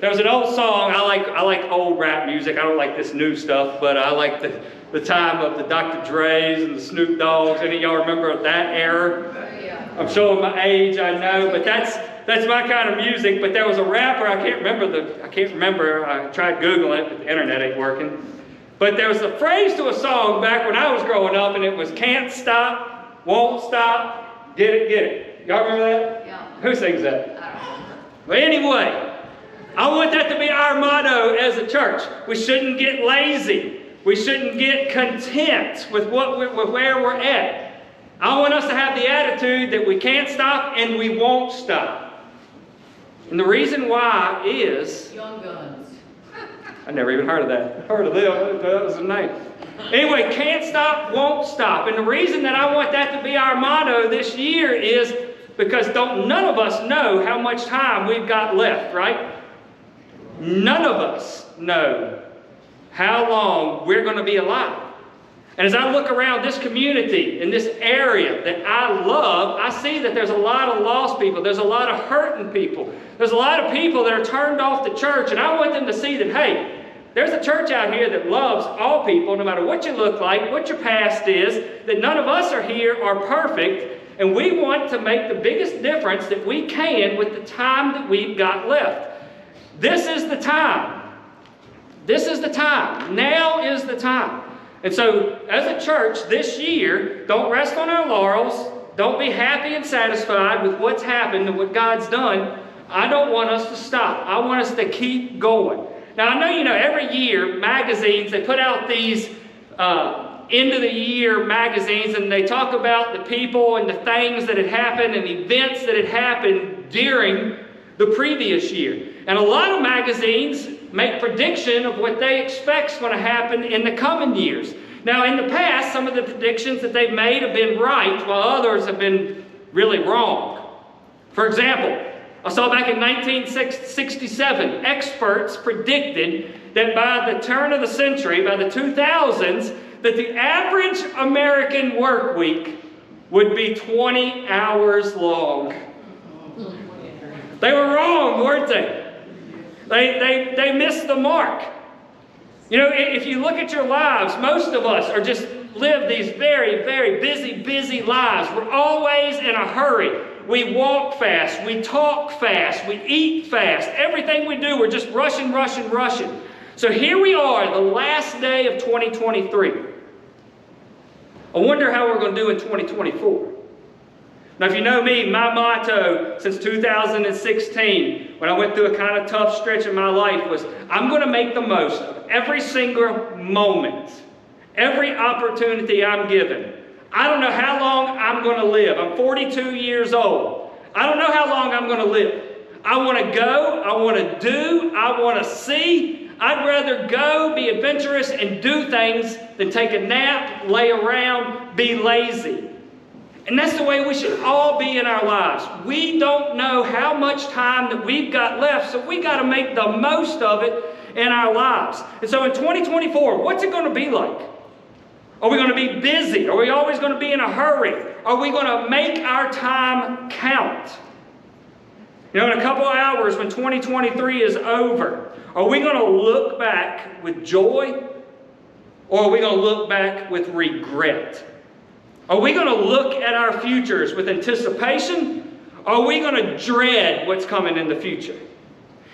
was an old song. I like old rap music. I don't like this new stuff, but I like the time of the Dr. Dre's and the Snoop Dogg's. Any of y'all remember that era? I'm showing my age, I know, but that's my kind of music. But there was a rapper, I can't remember. I tried Googling it, but the internet ain't working. But there was a phrase to a song back when I was growing up, and it was "Can't stop, won't stop, get it, get it." Y'all remember that? Yeah. Who sings that? I don't remember. But anyway, I want that to be our motto as a church. We shouldn't get lazy. We shouldn't get content with where we're at. I want us to have the attitude that we can't stop and we won't stop. And the reason why is... Young Guns. I never even heard of that. Heard of them. That was a name. Anyway, can't stop, won't stop. And the reason that I want that to be our motto this year is because none of us know how much time we've got left, right? None of us know how long we're going to be alive. And as I look around this community, in this area that I love, I see that there's a lot of lost people. There's a lot of hurting people. There's a lot of people that are turned off the church. And I want them to see that, hey, there's a church out here that loves all people, no matter what you look like, what your past is, that none of us are here are perfect. And we want to make the biggest difference that we can with the time that we've got left. This is the time. This is the time. Now is the time. And so, as a church this year, don't rest on our laurels. Don't be happy and satisfied with what's happened and what God's done. I don't want us to stop. I want us to keep going. Now, I know, every year, magazines, they put out these end of the year magazines, and they talk about the people and the things that had happened and events that had happened during the previous year. And a lot of magazines make prediction of what they expect is going to happen in the coming years. Now, in the past, some of the predictions that they've made have been right, while others have been really wrong. For example, I saw back in 1967, experts predicted that by the turn of the century, by the 2000s, that the average American work week would be 20 hours long. They were wrong, weren't they? They missed the mark. If you look at your lives, most of us are just live these very, very busy lives. We're always in a hurry. We walk fast. We talk fast. We eat fast. Everything we do, we're just rushing. So here we are, the last day of 2023. I wonder how we're going to do in 2024. Now, if you know me, my motto since 2016, when I went through a kind of tough stretch in my life, was I'm going to make the most of every single moment, every opportunity I'm given. I don't know how long I'm going to live. I'm 42 years old. I don't know how long I'm going to live. I want to go. I want to do. I want to see. I'd rather go, be adventurous, and do things than take a nap, lay around, be lazy. And that's the way we should all be in our lives. We don't know how much time that we've got left, so we got to make the most of it in our lives. And so in 2024, what's it going to be like? Are we going to be busy? Are we always going to be in a hurry? Are we going to make our time count? In a couple of hours when 2023 is over, are we going to look back with joy, or are we going to look back with regret? Are we going to look at our futures with anticipation? Or are we going to dread what's coming in the future?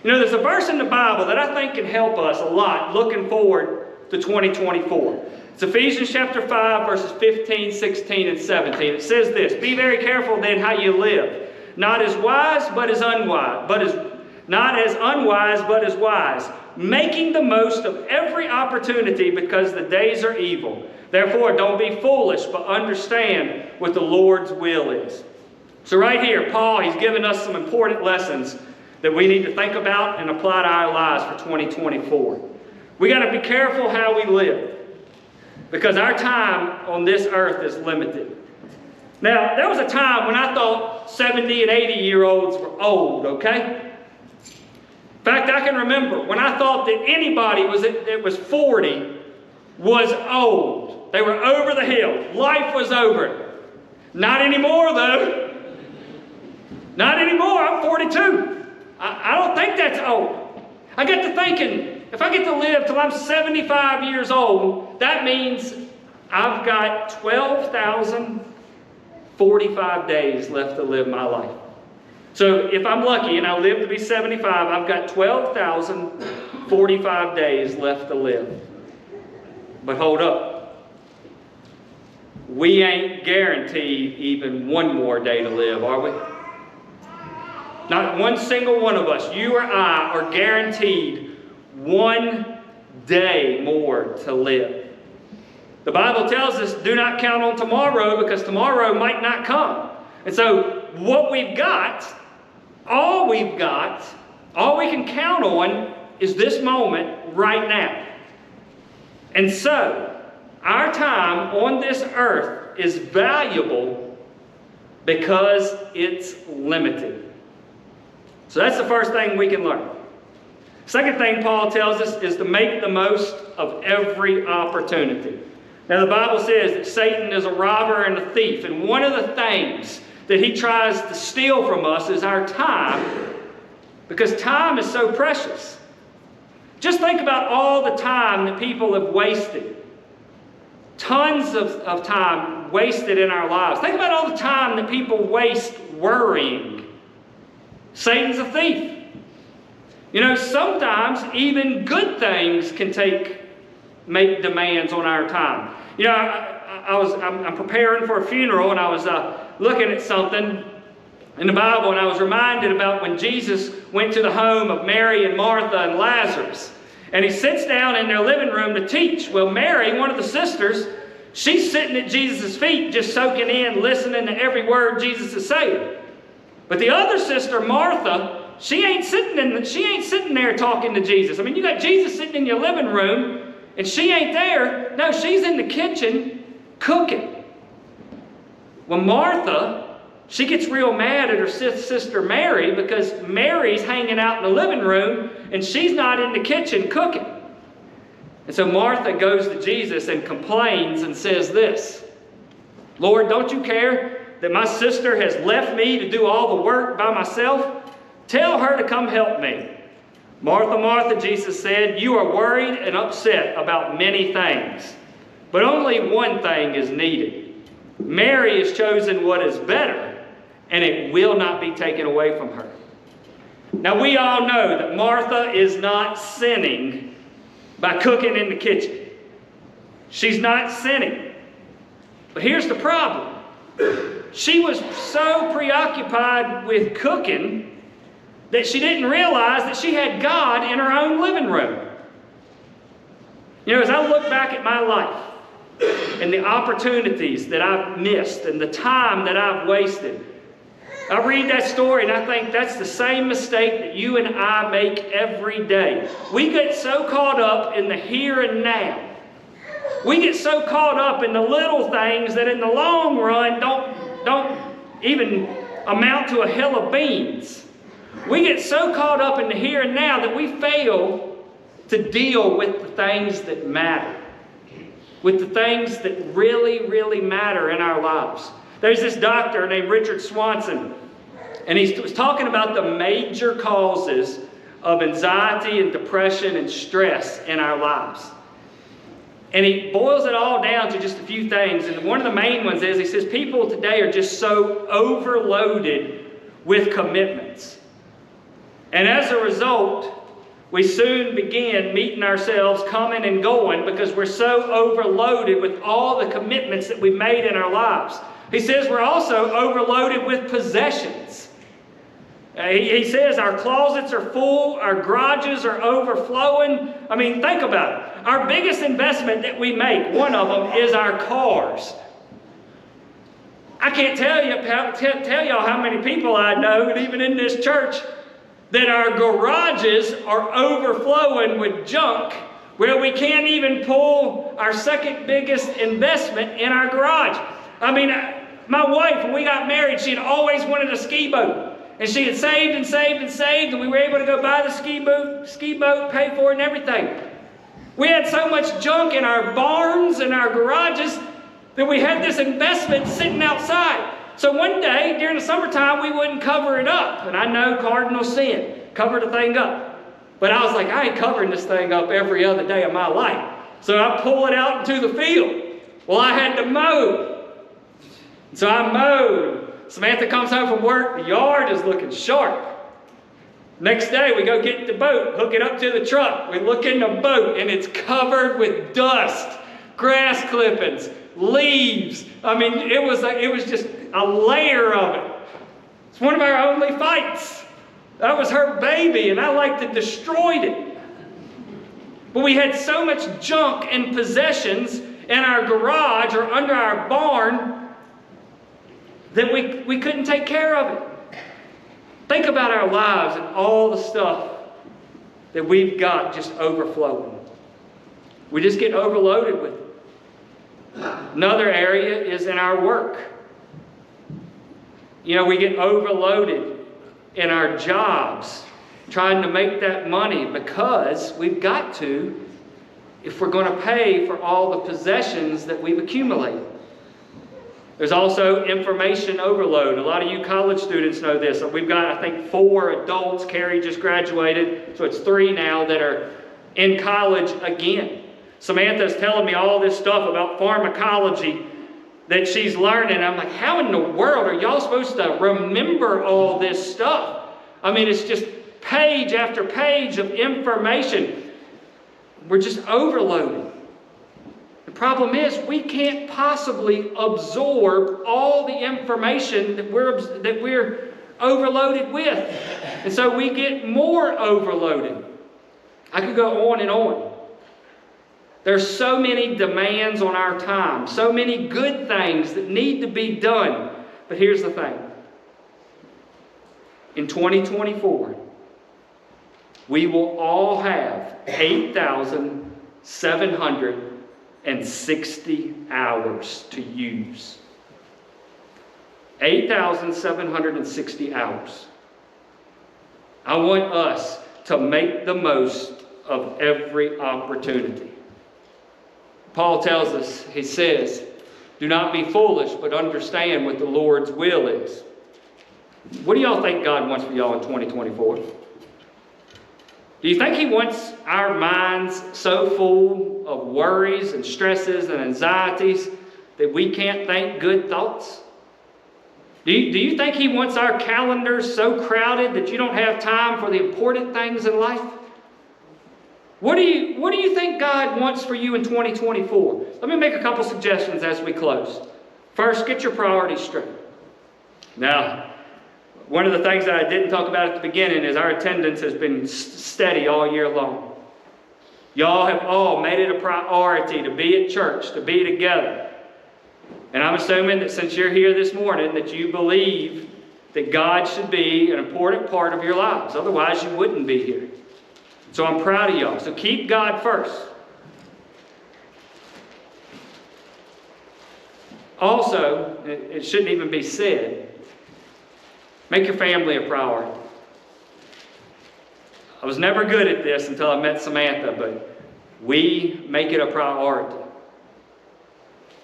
There's a verse in the Bible that I think can help us a lot looking forward to 2024. It's Ephesians chapter 5, verses 15, 16, and 17. It says this: "Be very careful then how you live, not as wise, but as unwise, not as unwise, but as wise, making the most of every opportunity because the days are evil. Therefore, don't be foolish, but understand what the Lord's will is." So right here, Paul, he's given us some important lessons that we need to think about and apply to our lives for 2024. We got to be careful how we live, because our time on this earth is limited. Now, there was a time when I thought 70 and 80-year-olds were old, okay? In fact, I can remember when I thought that anybody that was 40 was old. They were over the hill. Life was over. Not anymore, though. Not anymore. I'm 42. I don't think that's old. I got to thinking, if I get to live till I'm 75 years old, that means I've got 12,045 days left to live my life. So if I'm lucky and I live to be 75, I've got 12,045 days left to live. But hold up. We ain't guaranteed even one more day to live, are we? Not one single one of us, you or I, are guaranteed one day more to live. The Bible tells us, do not count on tomorrow, because tomorrow might not come. And so what we've got, all we can count on is this moment right now. And so, our time on this earth is valuable because it's limited. So that's the first thing we can learn. Second thing Paul tells us is to make the most of every opportunity. Now the Bible says that Satan is a robber and a thief, and one of the things that he tries to steal from us is our time, because time is so precious. Just think about all the time that people have wasted. Tons of time wasted in our lives. Think about all the time that people waste worrying. Satan's a thief. You know, sometimes even good things can make demands on our time. You know, I'm preparing for a funeral, and I was looking at something in the Bible, and I was reminded about when Jesus went to the home of Mary and Martha and Lazarus. And he sits down in their living room to teach. Well, Mary, one of the sisters, she's sitting at Jesus' feet, just soaking in, listening to every word Jesus is saying. But the other sister, Martha, she ain't sitting there talking to Jesus. I mean, you got Jesus sitting in your living room, and she ain't there. No, she's in the kitchen cooking. Well, Martha, she gets real mad at her sister Mary, because Mary's hanging out in the living room and she's not in the kitchen cooking. And so Martha goes to Jesus and complains and says this, Lord, don't you care that my sister has left me to do all the work by myself? Tell her to come help me. Martha, Martha, Jesus said, you are worried and upset about many things, but only one thing is needed. Mary has chosen what is better, and it will not be taken away from her. Now we all know that Martha is not sinning by cooking in the kitchen. She's not sinning. But here's the problem. She was so preoccupied with cooking that she didn't realize that she had God in her own living room. You know, as I look back at my life and the opportunities that I've missed and the time that I've wasted, I read that story and I think that's the same mistake that you and I make every day. We get so caught up in the here and now. We get so caught up in the little things that in the long run don't even amount to a hill of beans. We get so caught up in the here and now that we fail to deal with the things that matter, with the things that really, really matter in our lives. There's this doctor named Richard Swanson, and he was talking about the major causes of anxiety and depression and stress in our lives. And he boils it all down to just a few things. And one of the main ones is, he says, people today are just so overloaded with commitments. And as a result, we soon begin meeting ourselves coming and going because we're so overloaded with all the commitments that we've made in our lives. He says we're also overloaded with possessions. He says our closets are full, our garages are overflowing. I mean, think about it. Our biggest investment that we make, one of them, is our cars. I can't tell y'all how many people I know, and even in this church, that our garages are overflowing with junk where we can't even pull our second biggest investment in our garage. I mean, my wife, when we got married, she had always wanted a ski boat. And she had saved and saved and saved, and we were able to go buy the ski boat, pay for it and everything. We had so much junk in our barns and our garages that we had this investment sitting outside. So one day, during the summertime, we wouldn't cover it up. And I know cardinal sin, cover the thing up. But I was like, I ain't covering this thing up every other day of my life. So I pull it out into the field. Well, I had to mow. So I mowed. Samantha comes home from work. The yard is looking sharp. Next day, we go get the boat, hook it up to the truck. We look in the boat, and it's covered with dust, grass clippings, leaves. I mean, it was just a layer of it. It's one of our only fights. That was her baby, and I like to destroyed it. But we had so much junk and possessions in our garage or under our barn that we couldn't take care of it. Think about our lives and all the stuff that we've got just overflowing. We just get overloaded with it. Another area is in our work. You know, we get overloaded in our jobs, trying to make that money because we've got to if we're going to pay for all the possessions that we've accumulated. There's also information overload. A lot of you college students know this. We've got, I think, 4 adults. Carrie just graduated, so it's 3 now that are in college again. Samantha's telling me all this stuff about pharmacology that she's learning. I'm like, how in the world are y'all supposed to remember all this stuff? I mean, it's just page after page of information. We're just overloaded. The problem is we can't possibly absorb all the information that we're overloaded with. And so we get more overloaded. I could go on and on. There's so many demands on our time, so many good things that need to be done. But here's the thing. In 2024, we will all have 8,760 hours to use. 8,760 hours. I want us to make the most of every opportunity. Paul tells us, he says, do not be foolish, but understand what the Lord's will is. What do y'all think God wants for y'all in 2024? Do you think He wants our minds so full of worries and stresses and anxieties that we can't think good thoughts? Do you think He wants our calendars so crowded that you don't have time for the important things in life? What do you think God wants for you in 2024? Let me make a couple suggestions as we close. First, get your priorities straight. Now, one of the things that I didn't talk about at the beginning is our attendance has been steady all year long. Y'all have all made it a priority to be at church, to be together. And I'm assuming that since you're here this morning that you believe that God should be an important part of your lives. Otherwise, you wouldn't be here. So I'm proud of y'all. So keep God first. Also, it shouldn't even be said, make your family a priority. I was never good at this until I met Samantha, but we make it a priority.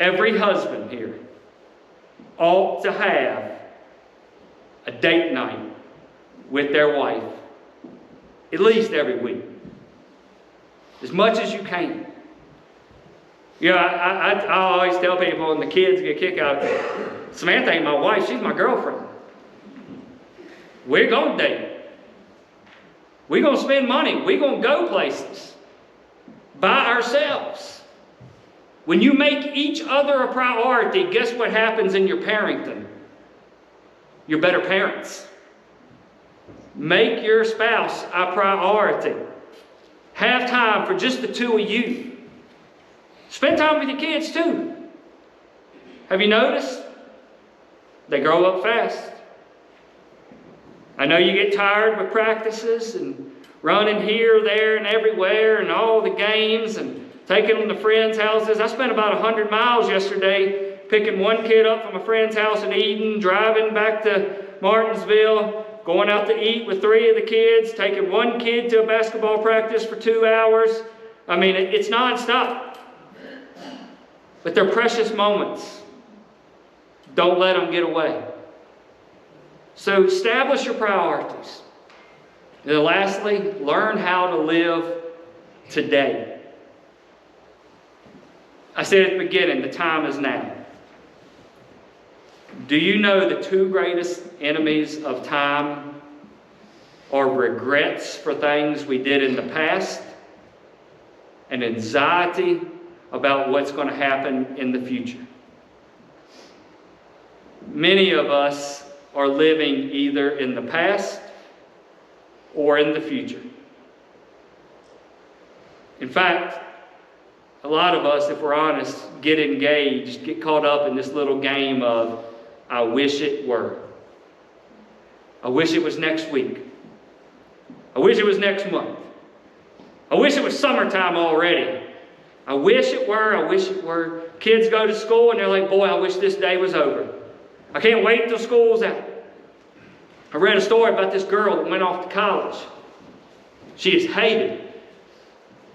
Every husband here ought to have a date night with their wife at least every week, as much as you can. You know, I always tell people, and the kids get a kick out of it, Samantha ain't my wife, she's my girlfriend. We're going to date. We're going to spend money. We're going to go places by ourselves. When you make each other a priority, guess what happens in your parenting? You're better parents. Make your spouse a priority. Have time for just the two of you. Spend time with your kids too. Have you noticed? They grow up fast. I know you get tired with practices and running here, there, and everywhere and all the games and taking them to friends' houses. I spent about 100 miles yesterday picking one kid up from a friend's house in Eden, driving back to Martinsville, going out to eat with 3 of the kids, taking one kid to a basketball practice for 2 hours. I mean, it's nonstop. But they're precious moments. Don't let them get away. So establish your priorities. And then lastly, learn how to live today. I said at the beginning, the time is now. Do you know the two greatest enemies of time are regrets for things we did in the past and anxiety about what's going to happen in the future? Many of us are living either in the past or in the future. In fact, a lot of us, if we're honest, get engaged, get caught up in this little game of, I wish it were. I wish it was next week. I wish it was next month. I wish it was summertime already. I wish it were. I wish it were. Kids go to school and they're like, boy, I wish this day was over. I can't wait till school's out. I read a story about this girl that went off to college. She is hated.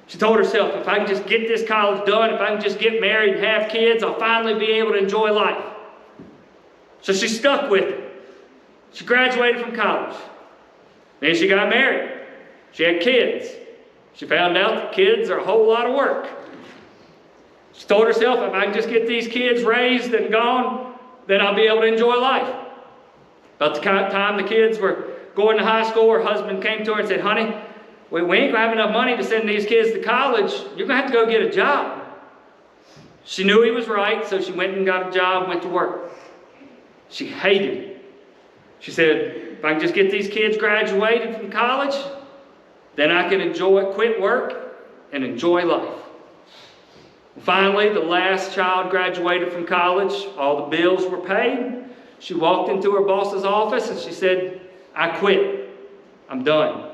She told herself, if I can just get this college done, if I can just get married and have kids, I'll finally be able to enjoy life. So she stuck with it. She graduated from college. Then she got married. She had kids. She found out that kids are a whole lot of work. She told herself, if I can just get these kids raised and gone, then I'll be able to enjoy life. About the time the kids were going to high school, her husband came to her and said, honey, we ain't going to have enough money to send these kids to college. You're going to have to go get a job. She knew he was right, so she went and got a job, went to work. She hated it. She said, if I can just get these kids graduated from college, then I can quit work and enjoy life. Finally, the last child graduated from college. All the bills were paid. She walked into her boss's office and she said, I quit. I'm done.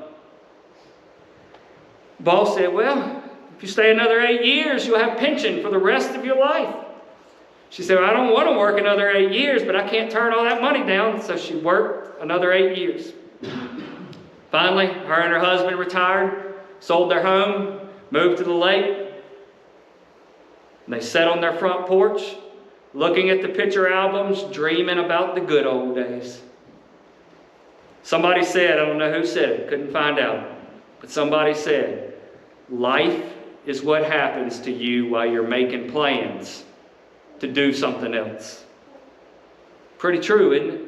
The boss said, well, if you stay another 8 years, you'll have pension for the rest of your life. She said, well, I don't want to work another 8 years, but I can't turn all that money down. So she worked another 8 years. Finally, her and her husband retired, sold their home, moved to the lake. And they sat on their front porch, looking at the picture albums, dreaming about the good old days. Somebody said, I don't know who said it, couldn't find out, but somebody said, life is what happens to you while you're making plans to do something else. Pretty true, isn't it?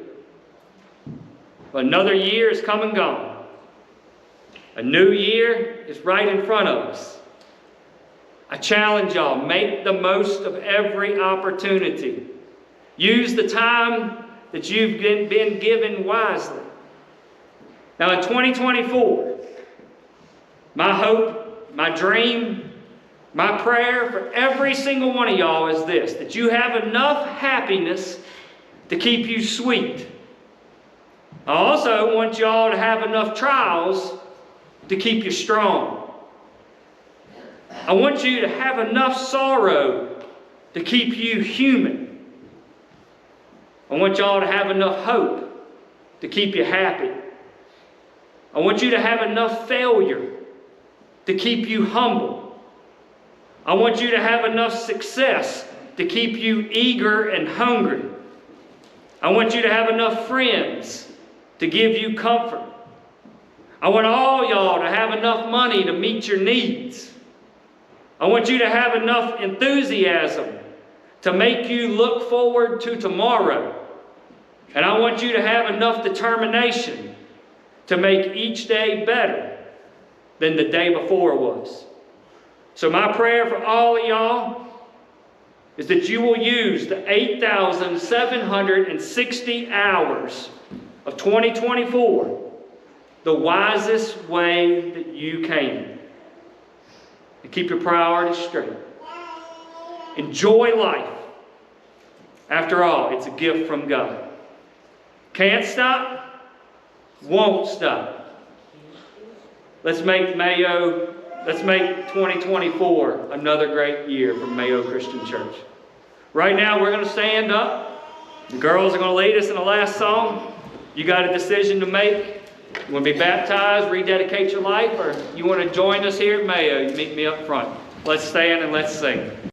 But another year is come and gone. A new year is right in front of us. I challenge y'all, make the most of every opportunity. Use the time that you've been given wisely. Now in 2024, my hope, my dream, my prayer for every single one of y'all is this, that you have enough happiness to keep you sweet. I also want y'all to have enough trials to keep you strong. I want you to have enough sorrow to keep you human. I want y'all to have enough hope to keep you happy. I want you to have enough failure to keep you humble. I want you to have enough success to keep you eager and hungry. I want you to have enough friends to give you comfort. I want all y'all to have enough money to meet your needs. I want you to have enough enthusiasm to make you look forward to tomorrow. And I want you to have enough determination to make each day better than the day before was. So my prayer for all of y'all is that you will use the 8,760 hours of 2024 the wisest way that you can. And keep your priorities straight. Enjoy life. After all, it's a gift from God. Can't stop, won't stop. Let's make 2024 another great year for Mayo Christian Church. Right now, we're going to stand up. The girls are going to lead us in the last song. You got a decision to make. You want to be baptized, rededicate your life, or you want to join us here at Mayo, you meet me up front. Let's stand and let's sing.